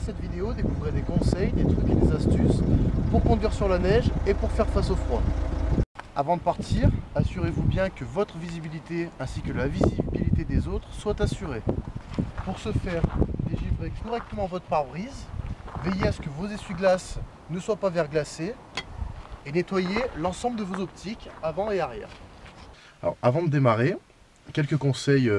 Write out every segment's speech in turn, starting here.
cette vidéo, découvrez des conseils, des trucs et des astuces pour conduire sur la neige et pour faire face au froid. Avant de partir, assurez-vous bien que votre visibilité ainsi que la visibilité des autres soient assurées. Pour ce faire, dégivrez correctement votre pare-brise, veillez à ce que vos essuie-glaces ne soient pas verglacés et nettoyez l'ensemble de vos optiques avant et arrière. Alors, avant de démarrer, quelques conseils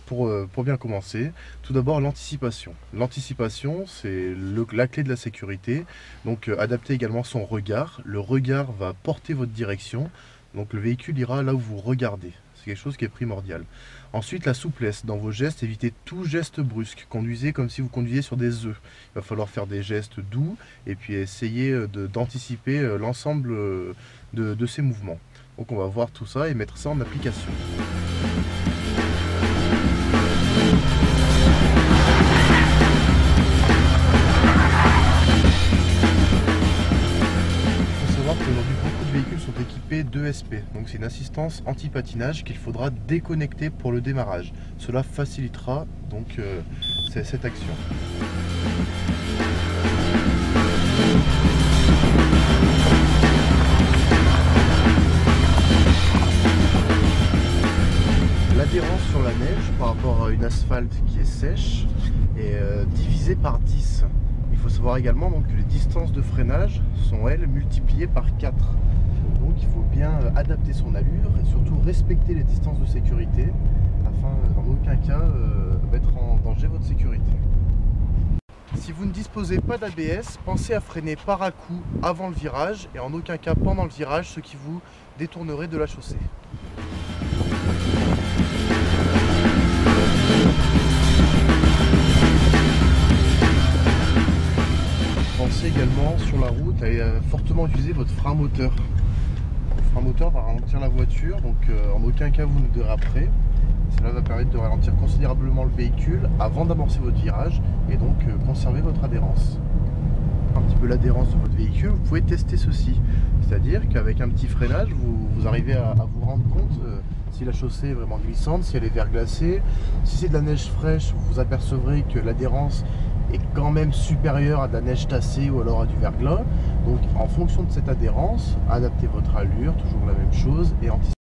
pour bien commencer. Tout d'abord, l'anticipation. L'anticipation, c'est la clé de la sécurité. Donc, adaptez également son regard. Le regard va porter votre direction. Donc, le véhicule ira là où vous regardez. C'est quelque chose qui est primordial. Ensuite, la souplesse dans vos gestes. Évitez tout geste brusque. Conduisez comme si vous conduisiez sur des œufs. Il va falloir faire des gestes doux et puis essayer d'anticiper l'ensemble de ces mouvements. Donc, on va voir tout ça et mettre ça en application. Aujourd'hui, beaucoup de véhicules sont équipés d'ESP, donc c'est une assistance anti-patinage qu'il faudra déconnecter pour le démarrage. Cela facilitera donc cette action. L'adhérence sur la neige par rapport à une asphalte qui est sèche est divisée par 10. Il faut savoir également donc, que les distances de freinage sont elles multipliées par 4. Donc il faut bien adapter son allure et surtout respecter les distances de sécurité afin en aucun cas mettre en danger votre sécurité. Si vous ne disposez pas d'ABS, pensez à freiner par à-coups avant le virage et en aucun cas pendant le virage, ce qui vous détournerait de la chaussée. Pensez également sur la route à fortement utiliser votre frein moteur. Le frein moteur va ralentir la voiture, donc en aucun cas vous ne déraperez. Cela va permettre de ralentir considérablement le véhicule avant d'amorcer votre virage et donc conserver votre adhérence. Un petit peu l'adhérence de votre véhicule, vous pouvez tester ceci. C'est-à-dire qu'avec un petit freinage, vous arrivez à vous rendre compte si la chaussée est vraiment glissante, si elle est verglacée. Si c'est de la neige fraîche, vous apercevrez que l'adhérence est quand même supérieure à de la neige tassée ou alors à du verglas. Donc en fonction de cette adhérence, adaptez votre allure, toujours la même chose, et anticipez.